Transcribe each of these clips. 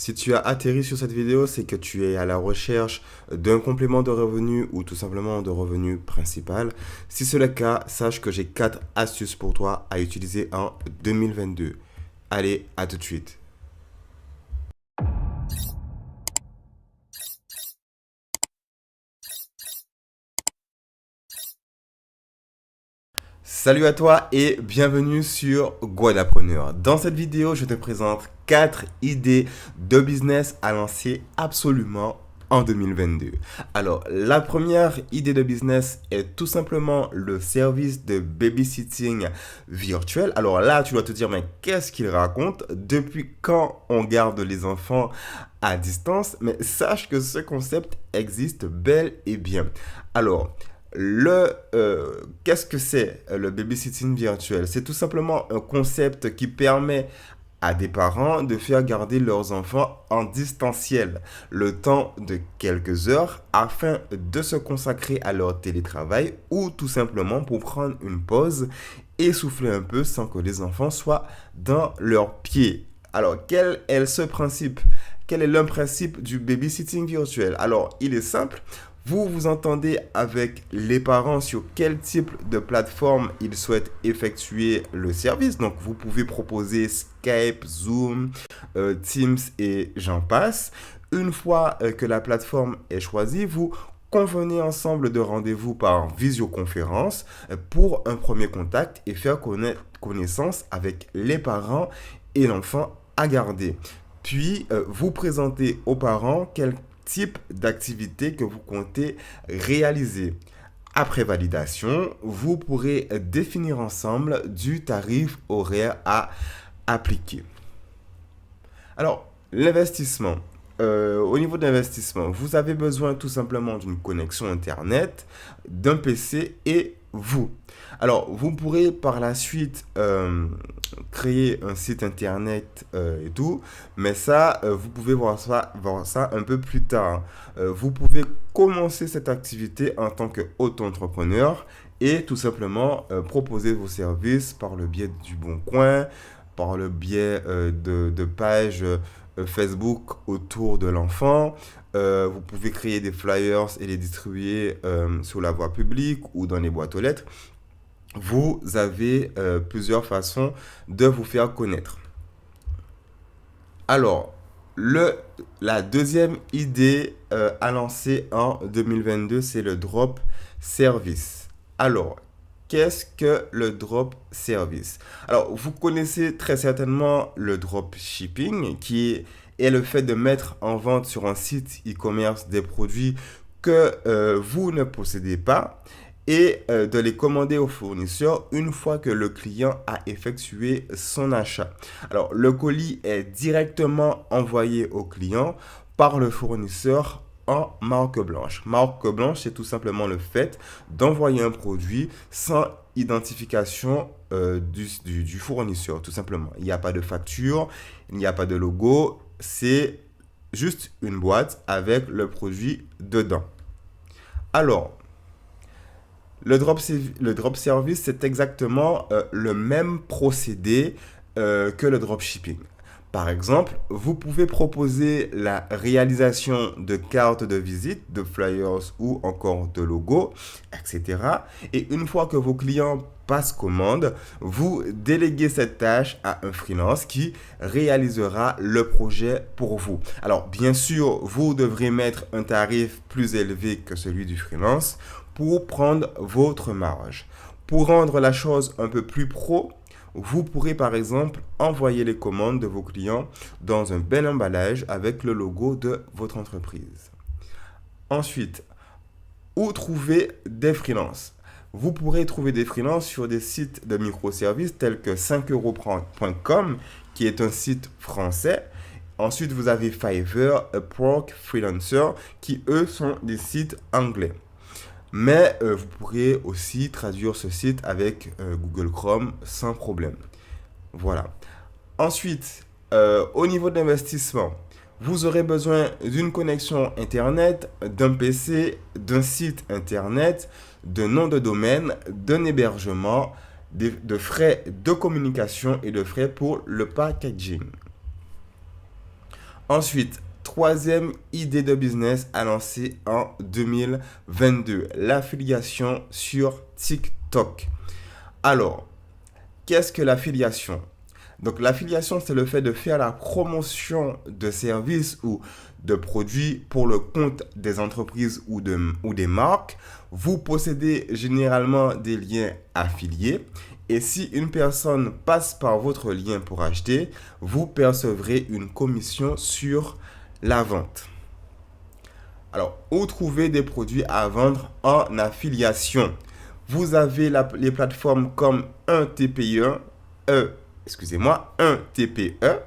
Si tu as atterri sur cette vidéo, c'est que tu es à la recherche d'un complément de revenu ou tout simplement de revenu principal. Si c'est le cas, sache que j'ai 4 astuces pour toi à utiliser en 2022. Allez, à tout de suite. Salut à toi et bienvenue sur Guadapreneur. Dans cette vidéo, je te présente 4 idées de business à lancer absolument en 2022. Alors, la première idée de business est tout simplement le service de babysitting virtuel. Alors là, tu dois te dire, mais qu'est-ce qu'il raconte? Depuis quand on garde les enfants à distance? Mais sache que ce concept existe bel et bien. Alors, qu'est-ce que c'est le babysitting virtuel? C'est tout simplement un concept qui permet à des parents de faire garder leurs enfants en distanciel le temps de quelques heures afin de se consacrer à leur télétravail ou tout simplement pour prendre une pause et souffler un peu sans que les enfants soient dans leurs pieds. Alors, quel est ce principe? Quel est le principe du babysitting virtuel? Alors, il est simple. Vous vous entendez avec les parents sur quel type de plateforme ils souhaitent effectuer le service. Donc, vous pouvez proposer Skype, Zoom, Teams et j'en passe. Une fois que la plateforme est choisie, vous convenez ensemble de rendez-vous par visioconférence pour un premier contact et faire connaissance avec les parents et l'enfant à garder. Puis, vous présentez aux parents quel type d'activité que vous comptez réaliser. Après validation, vous pourrez définir ensemble du tarif horaire à appliquer. Alors, l'investissement. Au niveau de l'investissement, vous avez besoin tout simplement d'une connexion Internet, d'un PC et vous. Alors, vous pourrez par la suite créer un site Internet et tout, mais ça, vous pouvez voir ça un peu plus tard. Vous pouvez commencer cette activité en tant qu'auto-entrepreneur et tout simplement proposer vos services par le biais du Bon Coin, par le biais de pages Facebook autour de l'enfant. Vous pouvez créer des flyers et les distribuer sur la voie publique ou dans les boîtes aux lettres. Vous avez plusieurs façons de vous faire connaître. Alors, la deuxième idée à lancer en 2022, c'est le drop service. Alors, qu'est-ce que le drop service? Alors, vous connaissez très certainement le drop shipping, qui est le fait de mettre en vente sur un site e-commerce des produits que vous ne possédez pas et de les commander au fournisseur une fois que le client a effectué son achat. Alors, le colis est directement envoyé au client par le fournisseur en marque blanche. Marque blanche, c'est tout simplement le fait d'envoyer un produit sans identification du fournisseur, tout simplement. Il n'y a pas de facture, il n'y a pas de logo, c'est juste une boîte avec le produit dedans. Alors, le drop service, c'est exactement le même procédé que le dropshipping. Par exemple, vous pouvez proposer la réalisation de cartes de visite, de flyers ou encore de logos, etc. Et une fois que vos clients passent commande, vous déléguez cette tâche à un freelance qui réalisera le projet pour vous. Alors, bien sûr, vous devrez mettre un tarif plus élevé que celui du freelance pour prendre votre marge. Pour rendre la chose un peu plus pro, vous pourrez par exemple envoyer les commandes de vos clients dans un bel emballage avec le logo de votre entreprise. Ensuite, où trouver des freelances? Vous pourrez trouver des freelances sur des sites de microservices tels que 5euros.com, qui est un site français. Ensuite, vous avez Fiverr, Upwork, Freelancer, qui eux sont des sites anglais. Mais vous pourrez aussi traduire ce site avec Google Chrome sans problème. Voilà. Ensuite, au niveau de l'investissement, vous aurez besoin d'une connexion Internet, d'un PC, d'un site Internet, d'un nom de domaine, d'un hébergement, de frais de communication et de frais pour le packaging. Ensuite, troisième idée de business à lancer en 2022, l'affiliation sur TikTok. Alors, qu'est-ce que l'affiliation? Donc l'affiliation, c'est le fait de faire la promotion de services ou de produits pour le compte des entreprises ou des marques. Vous possédez généralement des liens affiliés et si une personne passe par votre lien pour acheter, vous percevrez une commission sur la vente. Alors, où trouver des produits à vendre en affiliation? Vous avez les plateformes comme un TPE, un TPE.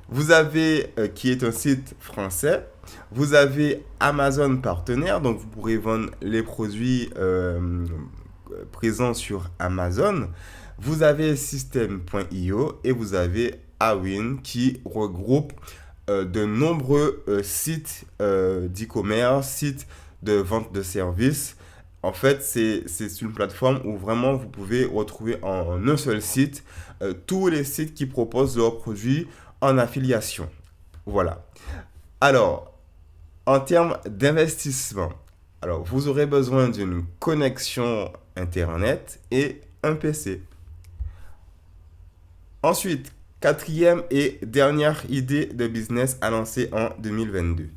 Vous avez, qui est un site français. Vous avez Amazon partenaire, donc vous pourrez vendre les produits présents sur Amazon. Vous avez System.io et vous avez Awin qui regroupe de nombreux sites d'e-commerce, sites de vente de services. En fait, c'est une plateforme où vraiment vous pouvez retrouver en un seul site tous les sites qui proposent leurs produits en affiliation. Voilà. Alors, en termes d'investissement, alors vous aurez besoin d'une connexion Internet et un PC. Ensuite, quatrième et dernière idée de business à lancer en 2022.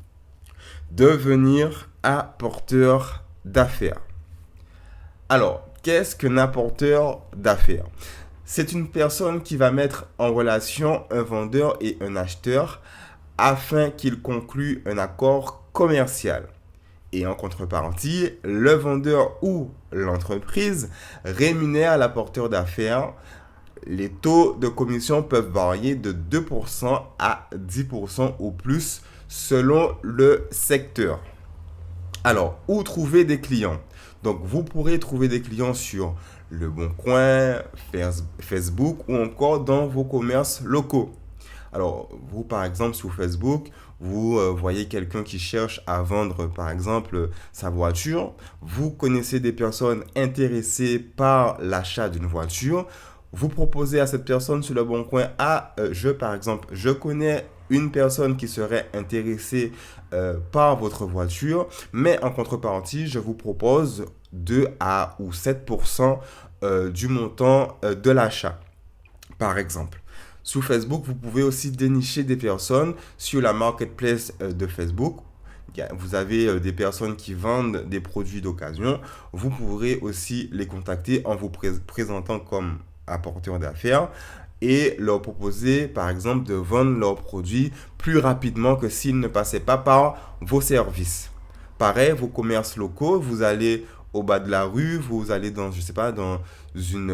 Devenir apporteur d'affaires. Alors, qu'est-ce qu'un apporteur d'affaires? C'est une personne qui va mettre en relation un vendeur et un acheteur afin qu'ils concluent un accord commercial. Et en contrepartie, le vendeur ou l'entreprise rémunère l'apporteur d'affaires. Les taux de commission peuvent varier de 2% à 10% ou plus selon le secteur. Alors, où trouver des clients? Donc, vous pourrez trouver des clients sur Le Bon Coin, Facebook ou encore dans vos commerces locaux. Alors, vous, par exemple, sur Facebook, vous voyez quelqu'un qui cherche à vendre, par exemple, sa voiture. Vous connaissez des personnes intéressées par l'achat d'une voiture. Vous proposez à cette personne sur Le Bon Coin, par exemple, je connais une personne qui serait intéressée par votre voiture, mais en contrepartie, je vous propose 2 à ou 7% du montant de l'achat, par exemple. Sur Facebook, vous pouvez aussi dénicher des personnes sur la marketplace de Facebook. Vous avez des personnes qui vendent des produits d'occasion. Vous pourrez aussi les contacter en vous présentant comme apporteur d'affaires et leur proposer, par exemple, de vendre leurs produits plus rapidement que s'ils ne passaient pas par vos services. Pareil, vos commerces locaux, vous allez au bas de la rue, vous allez dans, je sais pas, dans une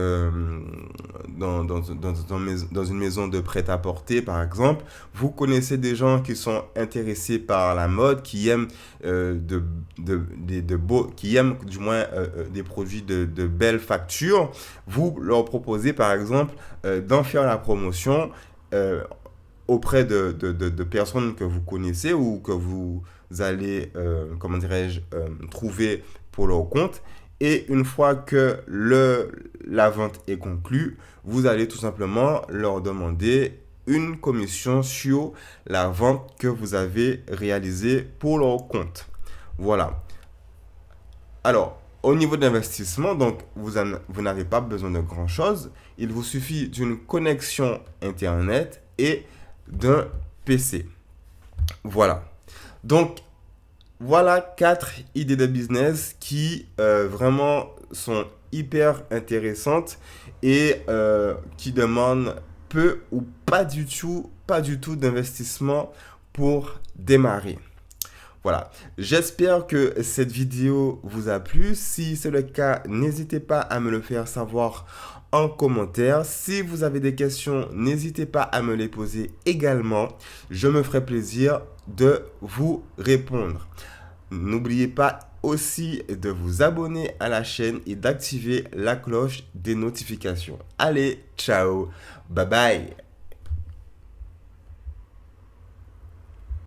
maison de prêt-à-porter, par exemple. Vous connaissez des gens qui sont intéressés par la mode, qui aiment qui aiment du moins des produits de belles factures. Vous leur proposez, par exemple, d'en faire la promotion auprès de personnes que vous connaissez ou que vous allez, trouver pour leur compte. Et une fois que la vente est conclue, vous allez tout simplement leur demander une commission sur la vente que vous avez réalisée pour leur compte. Voilà. Alors, au niveau d'investissement, donc vous n'avez pas besoin de grand-chose. Il vous suffit d'une connexion Internet et d'un PC. Voilà. Donc, voilà 4 idées de business qui vraiment sont hyper intéressantes et qui demandent peu ou pas du tout d'investissement pour démarrer. Voilà, j'espère que cette vidéo vous a plu. Si c'est le cas, n'hésitez pas à me le faire savoir en commentaire. Si vous avez des questions, n'hésitez pas à me les poser également. Je me ferai plaisir de vous répondre. N'oubliez pas aussi de vous abonner à la chaîne et d'activer la cloche des notifications. Allez, ciao, bye bye.